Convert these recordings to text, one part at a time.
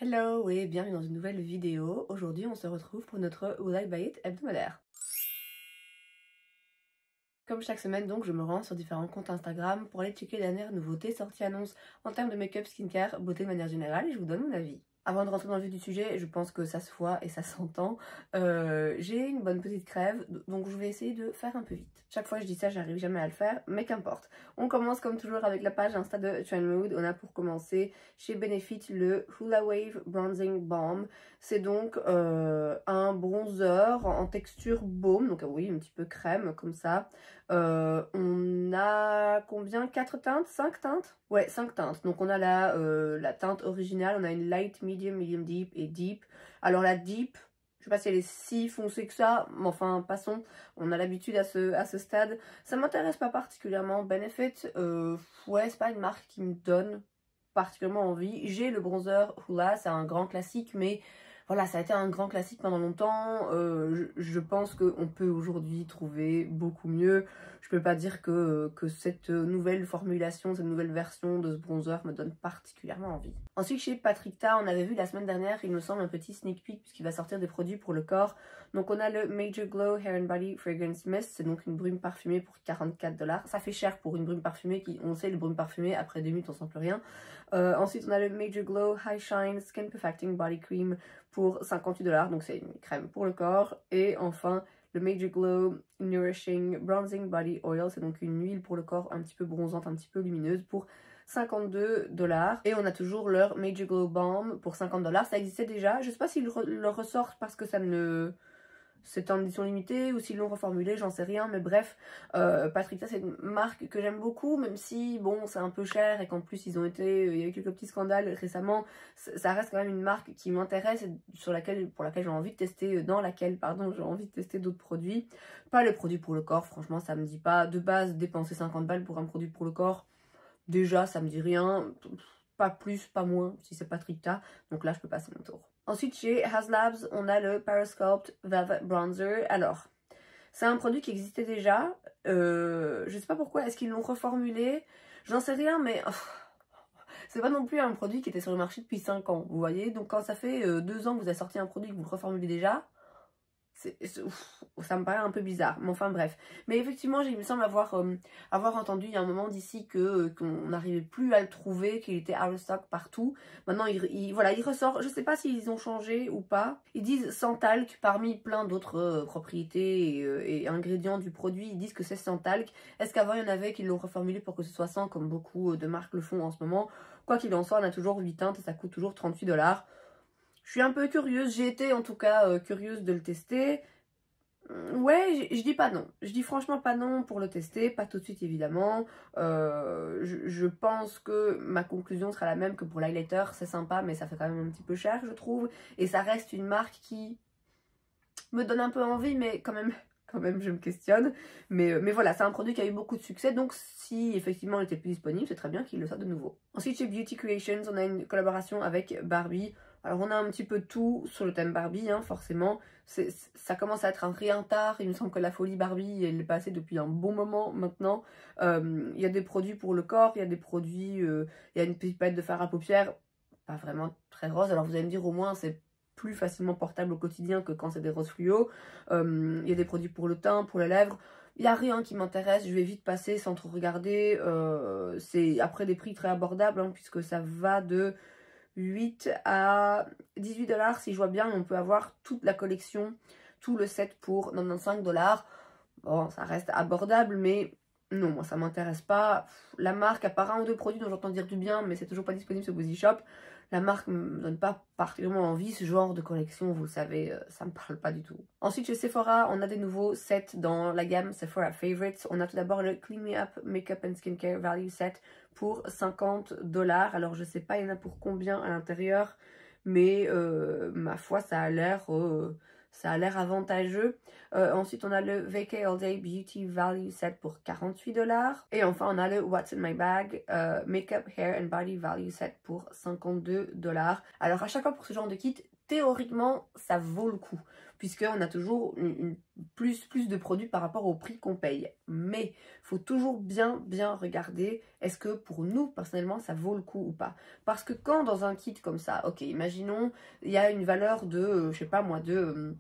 Hello et bienvenue dans une nouvelle vidéo. Aujourd'hui on se retrouve pour notre Will I Buy It hebdomadaire. Comme chaque semaine donc je me rends sur différents comptes Instagram pour aller checker les dernières nouveautés, sorties, annonces en termes de make-up, skincare, beauté de manière générale et je vous donne mon avis. Avant de rentrer dans le vif du sujet, je pense que ça se voit et ça s'entend, j'ai une bonne petite crève, donc je vais essayer de faire un peu vite. Chaque fois je dis ça, j'arrive jamais à le faire, mais qu'importe. On commence comme toujours avec la page Insta de Trendmood. On a pour commencer chez Benefit le Hula Wave Bronzing Balm. C'est donc un bronzer en texture baume, donc oui, un petit peu crème comme ça. On a combien? 4 teintes? 5 teintes? Ouais, 5 teintes. Donc on a la teinte originale, on a une light, medium, medium deep et deep. Alors la deep, je sais pas si elle est si foncée que ça, mais enfin passons, on a l'habitude à ce stade. Ça m'intéresse pas particulièrement. Benefit, ouais, c'est pas une marque qui me donne particulièrement envie. J'ai le bronzer Hula, c'est un grand classique, mais voilà, ça a été un grand classique pendant longtemps. Je pense qu'on peut aujourd'hui trouver beaucoup mieux. Je peux pas dire que cette nouvelle formulation, cette nouvelle version de ce bronzer me donne particulièrement envie. Ensuite, chez Patrickta, on avait vu la semaine dernière, il me semble, un petit sneak peek puisqu'il va sortir des produits pour le corps. Donc on a le Major Glow Hair and Body Fragrance Mist, c'est donc une brume parfumée pour 44 $. Ça fait cher pour une brume parfumée qui, on sait, les brumes parfumées, après 2 minutes on sent plus rien. Ensuite on a le Major Glow High Shine Skin Perfecting Body Cream pour 58 $, donc c'est une crème pour le corps. Et enfin le Major Glow Nourishing Bronzing Body Oil, c'est donc une huile pour le corps un petit peu bronzante, un petit peu lumineuse pour 52 $. Et on a toujours leur Major Glow Balm pour 50 $. Ça existait déjà, je sais pas s'ils le ressortent parce que ça ne... c'est en édition limitée ou s'ils l'ont reformulé, j'en sais rien, mais bref, Patrickta c'est une marque que j'aime beaucoup, même si bon c'est un peu cher et qu'en plus ils ont été, il y a eu quelques petits scandales récemment, ça reste quand même une marque qui m'intéresse et pour laquelle j'ai envie de tester, j'ai envie de tester d'autres produits. Pas le produit pour le corps, franchement ça me dit pas, de base dépenser 50 balles pour un produit pour le corps, déjà ça me dit rien, pas plus, pas moins si c'est Patrickta, donc là je peux passer mon tour. Ensuite, chez Haslabs, on a le Parasculpt Velvet Bronzer. Alors, c'est un produit qui existait déjà. Je sais pas pourquoi, est-ce qu'ils l'ont reformulé? J'en sais rien, mais c'est pas non plus un produit qui était sur le marché depuis 5 ans, vous voyez? Donc quand ça fait 2 ans que vous avez sorti un produit que vous le reformulez déjà, ça me paraît un peu bizarre, mais enfin bref. Mais effectivement, il me semble avoir entendu il y a un moment d'ici qu'on n'arrivait plus à le trouver, qu'il était out of stock partout. Maintenant, voilà, il ressort. Je sais pas s'ils ont changé ou pas. Ils disent sans talc, parmi plein d'autres propriétés et ingrédients du produit, ils disent que c'est sans talc. Est-ce qu'avant il y en avait qui l'ont reformulé pour que ce soit sans, comme beaucoup de marques le font en ce moment? Quoi qu'il en soit, on a toujours 8 teintes et ça coûte toujours 38 $. Je suis un peu curieuse, j'ai été en tout cas curieuse de le tester. Ouais, je dis pas non. Je dis franchement pas non pour le tester, pas tout de suite évidemment. Je pense que ma conclusion sera la même que pour l'highlighter. C'est sympa, mais ça fait quand même un petit peu cher, je trouve. Et ça reste une marque qui me donne un peu envie, mais quand même je me questionne. Mais voilà, c'est un produit qui a eu beaucoup de succès, donc si effectivement il n'était plus disponible, c'est très bien qu'il le soit de nouveau. Ensuite, chez Beauty Creations, on a une collaboration avec Barbie. Alors on a un petit peu tout sur le thème Barbie, hein, forcément. Ça commence à être un rien tard. Il me semble que la folie Barbie, elle est passée depuis un bon moment maintenant. Il y a des produits pour le corps, il y a des produits... il y a une petite palette de fard à paupières, pas vraiment très rose. Alors vous allez me dire, au moins c'est plus facilement portable au quotidien que quand c'est des roses fluo. Il y a des produits pour le teint, pour les lèvres. Il n'y a rien qui m'intéresse, je vais vite passer sans trop regarder. C'est après des prix très abordables, hein, puisque ça va de 8 à 18 $ si je vois bien. On peut avoir toute la collection, tout le set pour 95 $. Bon, ça reste abordable, mais non, moi ça m'intéresse pas. La marque, à part un ou deux produits dont j'entends dire du bien, mais c'est toujours pas disponible sur Boozy Shop, la marque me donne pas particulièrement envie. Ce genre de collection, vous savez, ça me parle pas du tout. Ensuite, chez Sephora, on a des nouveaux sets dans la gamme Sephora Favorites. On a tout d'abord le Clean Me Up Makeup and Skincare Value Set pour 50 $. Alors, je sais pas, il y en a pour combien à l'intérieur, mais ma foi, ça a l'air avantageux. Ensuite, on a le Vacay All Day Beauty Value Set pour 48 $. Et enfin, on a le What's in My Bag Makeup, Hair and Body Value Set pour 52 $. Alors, à chaque fois pour ce genre de kit, théoriquement, ça vaut le coup, puisqu'on a toujours plus de produits par rapport au prix qu'on paye. Mais il faut toujours bien regarder, est-ce que pour nous, personnellement, ça vaut le coup ou pas. Parce que quand dans un kit comme ça, ok, imaginons, il y a une valeur de, je sais pas moi, de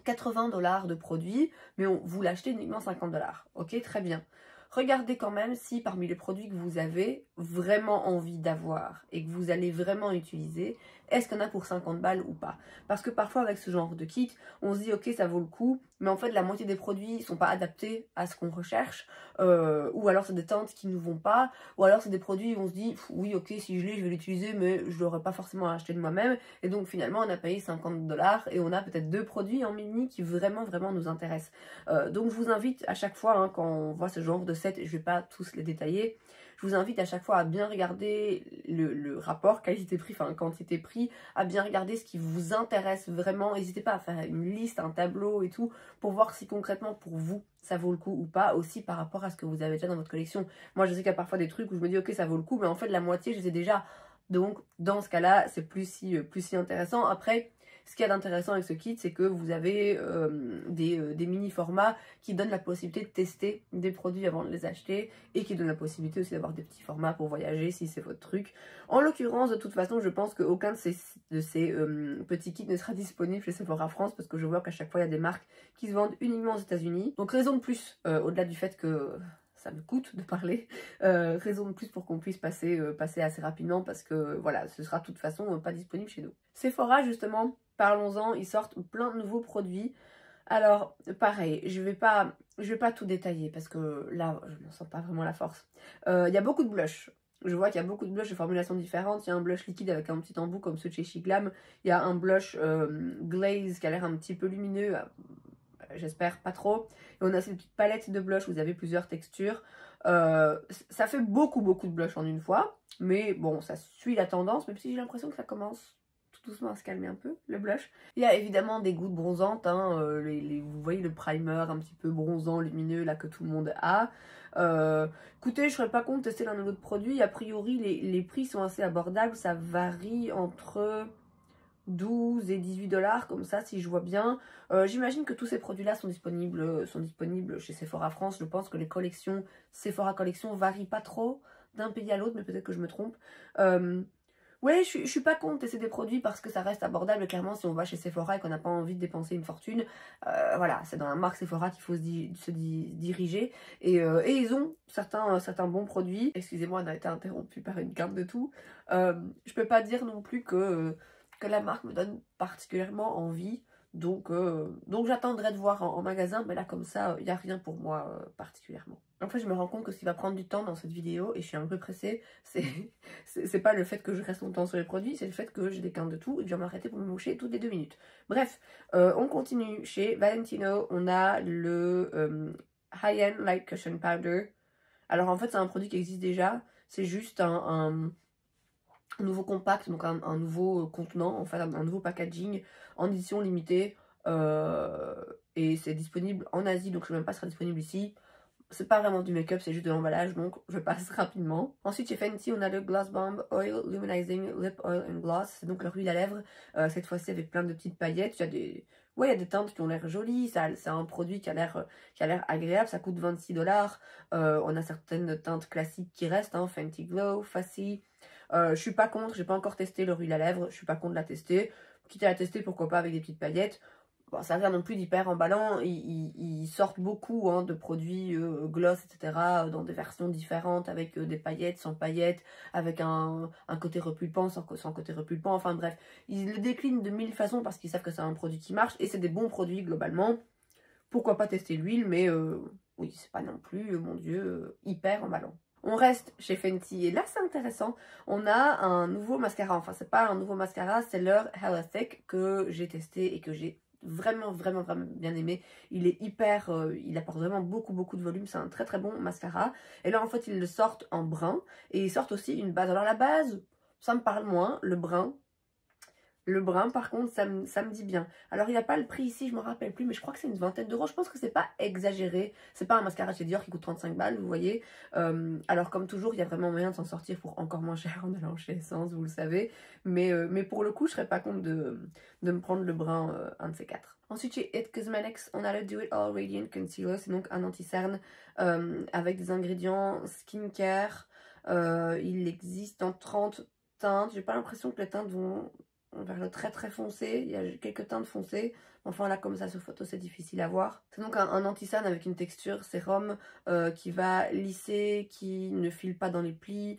80 $ de produit, mais vous l'achetez uniquement 50 $. Ok, très bien. Regardez quand même si parmi les produits que vous avez vraiment envie d'avoir et que vous allez vraiment utiliser, est-ce qu'il y en a pour 50 balles ou pas. Parce que parfois avec ce genre de kit, on se dit ok ça vaut le coup, mais en fait la moitié des produits ne sont pas adaptés à ce qu'on recherche, ou alors c'est des teintes qui ne nous vont pas, ou alors c'est des produits où on se dit oui ok si je l'ai je vais l'utiliser mais je ne l'aurais pas forcément acheté de moi-même, et donc finalement on a payé 50 $ et on a peut-être 2 produits en mini qui vraiment nous intéressent. Donc je vous invite à chaque fois hein, quand on voit ce genre de set, je ne vais pas tous les détailler, je vous invite à chaque fois à bien regarder le rapport qualité-prix, enfin quantité-prix, à bien regarder ce qui vous intéresse vraiment. N'hésitez pas à faire une liste, un tableau et tout, pour voir si concrètement pour vous ça vaut le coup ou pas, aussi par rapport à ce que vous avez déjà dans votre collection. Moi je sais qu'il y a parfois des trucs où je me dis ok ça vaut le coup, mais en fait la moitié je les ai déjà. Donc dans ce cas-là c'est plus si intéressant. Après, ce qu'il y a d'intéressant avec ce kit, c'est que vous avez des mini formats qui donnent la possibilité de tester des produits avant de les acheter, et qui donnent la possibilité aussi d'avoir des petits formats pour voyager si c'est votre truc. En l'occurrence, de toute façon, je pense qu'aucun de ces petits kits ne sera disponible chez Sephora France, parce que je vois qu'à chaque fois il y a des marques qui se vendent uniquement aux États-Unis. Donc raison de plus, au-delà du fait que ça me coûte de parler, raison de plus pour qu'on puisse passer assez rapidement, parce que voilà, ce sera de toute façon pas disponible chez nous. Sephora justement, parlons-en, ils sortent plein de nouveaux produits. Alors pareil, je vais pas tout détailler parce que là je n'en sens pas vraiment la force. Il y a beaucoup de blushs. Je vois qu'il y a beaucoup de blushs de formulations différentes. Il y a un blush liquide avec un petit embout comme ceux de chez Chic Glam. Il y a un blush glaze qui a l'air un petit peu lumineux. J'espère pas trop. Et on a cette petite palette de blush où vous avez plusieurs textures. Ça fait beaucoup de blush en une fois. Mais bon, ça suit la tendance, même si j'ai l'impression que ça commence tout doucement à se calmer un peu, le blush. Il y a évidemment des gouttes bronzantes. Hein, vous voyez le primer un petit peu bronzant, lumineux, là, que tout le monde a. Écoutez, je serais pas contre de tester l'un ou l'autre produit. A priori, les prix sont assez abordables. Ça varie entre 12 et 18 $, comme ça, si je vois bien. J'imagine que tous ces produits-là sont disponibles chez Sephora France. Je pense que les collections Sephora Collection varient pas trop d'un pays à l'autre, mais peut-être que je me trompe. Ouais, je suis pas contre tester des produits parce que ça reste abordable. Clairement, si on va chez Sephora et qu'on n'a pas envie de dépenser une fortune, voilà, c'est dans la marque Sephora qu'il faut se diriger. Et ils ont certains bons produits. Excusez-moi, on a été interrompu par une carte de tout. Je peux pas dire non plus que la marque me donne particulièrement envie. Donc j'attendrai de voir en magasin, mais là comme ça, il n'y a rien pour moi particulièrement. En fait, je me rends compte que ce qui va prendre du temps dans cette vidéo, et je suis un peu pressée, c'est pas le fait que je reste longtemps sur les produits, c'est le fait que j'ai des quintes de tout et que je vais m'arrêter pour me moucher toutes les 2 minutes. Bref, on continue. Chez Valentino, on a le High End Light Cushion Powder. Alors en fait, c'est un produit qui existe déjà, c'est juste un nouveau compact, donc un nouveau contenant, en fait un nouveau packaging en édition limitée, et c'est disponible en Asie, donc je ne sais même pas si ça sera disponible ici. C'est pas vraiment du make-up, c'est juste de l'emballage, donc je passe rapidement. Ensuite chez Fenty, on a le Gloss Bomb Oil Luminizing Lip Oil and Gloss, c'est donc leur huile à lèvres, cette fois-ci avec plein de petites paillettes. Il y a des... Ouais, il y a des teintes qui ont l'air jolies, c'est un produit qui a l'air agréable, ça coûte 26 $. On a certaines teintes classiques qui restent, hein, Fenty Glow, Fussy. Je suis pas contre, j'ai pas encore testé leur huile à lèvres, je suis pas contre de la tester. Quitte à la tester, pourquoi pas avec des petites paillettes. Bon, ça n'a rien non plus d'hyper emballant, ils sortent beaucoup hein, de produits gloss, etc. Dans des versions différentes, avec des paillettes, sans paillettes, avec un côté repulpant, sans côté repulpant, enfin bref. Ils le déclinent de 1000 façons parce qu'ils savent que c'est un produit qui marche, et c'est des bons produits globalement. Pourquoi pas tester l'huile, mais oui, c'est pas non plus, mon dieu, hyper emballant. On reste chez Fenty et là c'est intéressant, on a un nouveau mascara, enfin c'est pas un nouveau mascara, c'est leur Hella Thick que j'ai testé et que j'ai vraiment bien aimé. Il est hyper, il apporte vraiment beaucoup de volume, c'est un très bon mascara. Et là en fait ils le sortent en brun et ils sortent aussi une base. Alors la base, ça me parle moins, le brun, Le brun, par contre, ça me dit bien. Alors, il n'y a pas le prix ici, je me rappelle plus, mais je crois que c'est une vingtaine d'euros. Je pense que c'est pas exagéré. C'est pas un mascara chez Dior qui coûte 35 balles, vous voyez. Alors, comme toujours, il y a vraiment moyen de s'en sortir pour encore moins cher en allant chez Essence, vous le savez. Mais pour le coup, je serais pas contre de me prendre le brun, un de ces quatre. Ensuite, chez It Cosmetics, on a le Do It All Radiant Concealer. C'est donc un anti-cerne avec des ingrédients skincare. Il existe en 30 teintes. J'ai pas l'impression que les teintes vont vers le très très foncé. Il y a quelques teintes foncées. Enfin là, comme ça sur photo, c'est difficile à voir. C'est donc un anti-cerne avec une texture sérum qui va lisser, qui ne file pas dans les plis,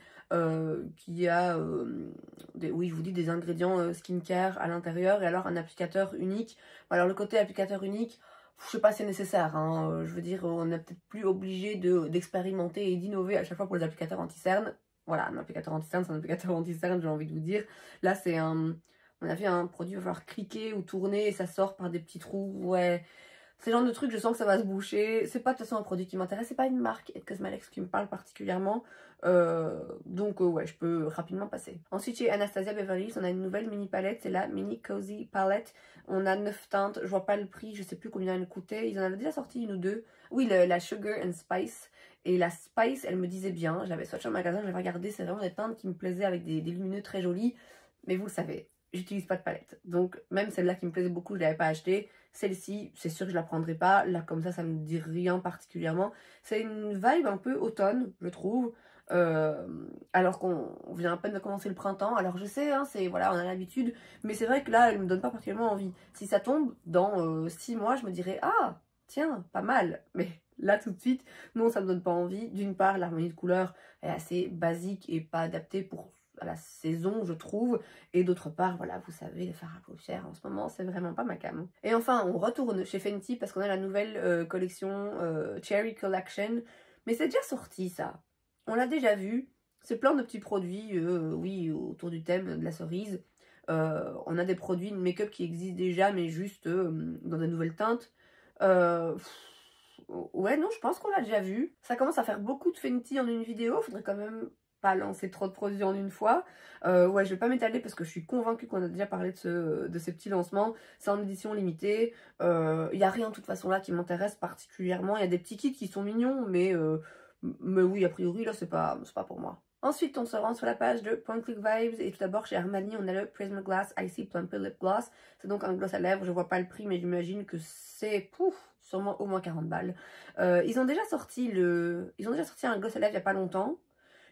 qui a, oui, je vous dis, des ingrédients skincare à l'intérieur et alors un applicateur unique. Alors le côté applicateur unique, je sais pas si c'est nécessaire, hein. Je veux dire, on n'est peut-être plus obligé d'expérimenter et d'innover à chaque fois pour les applicateurs anti-cerne. Voilà, un applicateur anti-cerne, c'est un applicateur anti-cerne, j'ai envie de vous dire. Là, c'est on a vu un produit, il va falloir cliquer ou tourner et ça sort par des petits trous. Ouais, c'est le genre de truc, je sens que ça va se boucher. C'est pas de toute façon un produit qui m'intéresse, c'est pas une marque It Cosmetics qui me parle particulièrement. Donc ouais, je peux rapidement passer. Ensuite, chez Anastasia Beverly Hills, on a une nouvelle mini palette, c'est la Mini Cozy Palette. On a 9 teintes, je vois pas le prix, je sais plus combien elle coûtait. Ils en avaient déjà sorti une ou deux. Oui, la Sugar and Spice. Et la Spice, elle me disait bien. J'avais swatché en magasin, j'avais regardé, c'est vraiment des teintes qui me plaisaient avec des lumineux très jolis. Mais vous le savez, j'utilise pas de palette. Donc même celle-là qui me plaisait beaucoup, je l'avais pas achetée. Celle-ci, c'est sûr que je la prendrai pas. Là, comme ça me dit rien particulièrement. C'est une vibe un peu automne, je trouve. Alors qu'on vient à peine de commencer le printemps. Alors je sais, hein, voilà, on a l'habitude. Mais c'est vrai que là, elle me donne pas particulièrement envie. Si ça tombe dans 6 mois, je me dirais, ah, tiens, pas mal. Mais là, tout de suite, non, ça me donne pas envie. D'une part, l'harmonie de couleurs est assez basique et pas adaptée pour à la saison, je trouve. Et d'autre part, voilà, vous savez, les fards à paupières en ce moment, c'est vraiment pas ma came. Et enfin, on retourne chez Fenty parce qu'on a la nouvelle collection Cherry Collection. Mais c'est déjà sorti, ça. On l'a déjà vu. C'est plein de petits produits, oui, autour du thème de la cerise. On a des produits de make-up qui existent déjà, mais juste dans de nouvelles teintes. Ouais, non, je pense qu'on l'a déjà vu. Ça commence à faire beaucoup de Fenty en une vidéo. Faudrait quand même pas lancer trop de produits en une fois. Ouais, je vais pas m'étaler parce que je suis convaincue qu'on a déjà parlé de ces petits lancements. C'est en édition limitée. Il n'y a rien de toute façon là qui m'intéresse particulièrement. Il y a des petits kits qui sont mignons, mais oui, a priori, là, c'est pas pour moi. Ensuite, on se rend sur la page de Point Click Vibes et tout d'abord chez Armani, on a le Prismaglass Icy Plumper Lip Gloss. C'est donc un gloss à lèvres, je vois pas le prix mais j'imagine que c'est sûrement au moins 40 balles. Ils ont déjà sorti un gloss à lèvres il y a pas longtemps.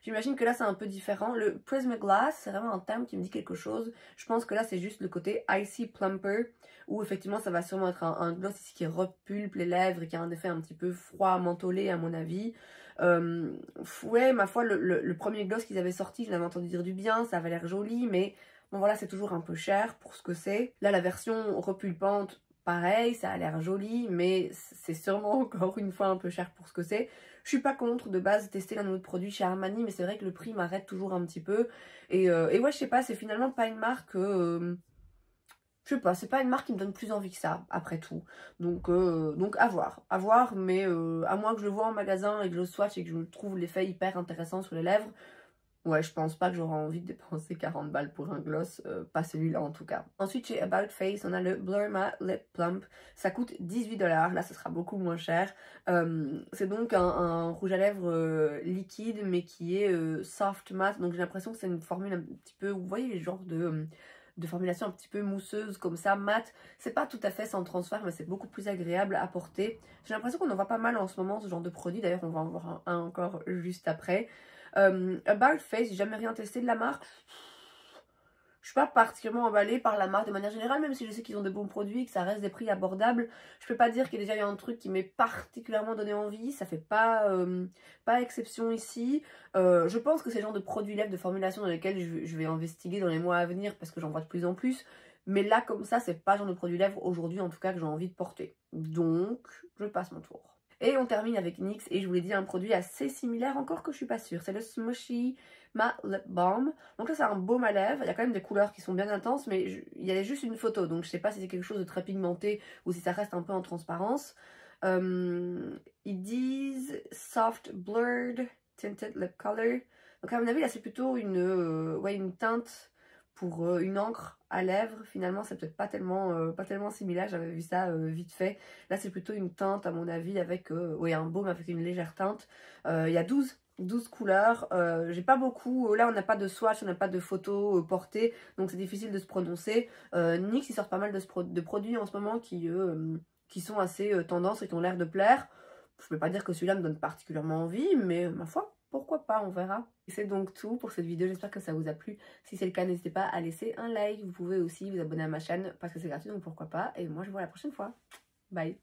J'imagine que là c'est un peu différent. Le Prismaglass, c'est vraiment un terme qui me dit quelque chose. Je pense que là c'est juste le côté Icy Plumper où effectivement ça va sûrement être un gloss ici qui repulpe les lèvres et qui a un effet un petit peu froid, mentholé à mon avis. Ouais, ma foi, le premier gloss qu'ils avaient sorti, je l'avais entendu dire du bien, ça avait l'air joli, mais bon voilà, c'est toujours un peu cher pour ce que c'est. Là, la version repulpante, pareil, ça a l'air joli, mais c'est sûrement encore une fois un peu cher pour ce que c'est. Je suis pas contre de base tester un autre produit chez Armani, mais c'est vrai que le prix m'arrête toujours un petit peu. Et ouais, je sais pas, c'est finalement pas une marque... je sais pas, c'est pas une marque qui me donne plus envie que ça, après tout. Donc à voir, mais à moins que je le vois en magasin et que je le swatch et que je trouve l'effet hyper intéressant sur les lèvres, ouais, je pense pas que j'aurai envie de dépenser 40 balles pour un gloss, pas celui-là en tout cas. Ensuite, chez About Face, on a le Blur Matte Lip Plump, ça coûte 18 $, là ce sera beaucoup moins cher. C'est donc un rouge à lèvres liquide, mais qui est soft matte, donc j'ai l'impression que c'est une formule un petit peu, vous voyez les genres de formulation un petit peu mousseuse comme ça, mat. C'est pas tout à fait sans transfert, mais c'est beaucoup plus agréable à porter. J'ai l'impression qu'on en voit pas mal en ce moment, ce genre de produit. D'ailleurs, on va en voir un encore juste après. About Face, j'ai jamais rien testé de la marque. Je suis pas particulièrement emballée par la marque de manière générale, même si je sais qu'ils ont de bons produits et que ça reste des prix abordables. Je peux pas dire qu'il y a déjà eu un truc qui m'est particulièrement donné envie. Ça fait pas exception ici. Je pense que c'est le genre de produits lèvres de formulation dans lesquels je vais investiguer dans les mois à venir parce que j'en vois de plus en plus. Mais là, comme ça, c'est pas le genre de produit lèvres aujourd'hui en tout cas que j'ai envie de porter. Donc, je passe mon tour. Et on termine avec NYX et je vous l'ai dit, un produit assez similaire, encore que je suis pas sûre. C'est le Smushy Matte Lip Balm. Donc là c'est un baume à lèvres, il y a quand même des couleurs qui sont bien intenses, mais il y a juste une photo, donc je sais pas si c'est quelque chose de très pigmenté ou si ça reste un peu en transparence. Ils disent Soft Blurred Tinted Lip Color. Donc à mon avis là c'est plutôt une teinte pour une encre à lèvres. Finalement, c'est peut-être pas tellement similaire, j'avais vu ça vite fait. Là, c'est plutôt une teinte, à mon avis, avec un baume avec une légère teinte. Il y a 12 couleurs, j'ai pas beaucoup, là on n'a pas de swatch, on n'a pas de photos portées, donc c'est difficile de se prononcer. NYX, ils sortent pas mal de produits en ce moment qui sont assez tendance et qui ont l'air de plaire. Je peux pas dire que celui-là me donne particulièrement envie, mais ma foi, pourquoi pas, on verra. C'est donc tout pour cette vidéo, j'espère que ça vous a plu. Si c'est le cas, n'hésitez pas à laisser un like, vous pouvez aussi vous abonner à ma chaîne parce que c'est gratuit, donc pourquoi pas. Et moi je vous vois la prochaine fois. Bye.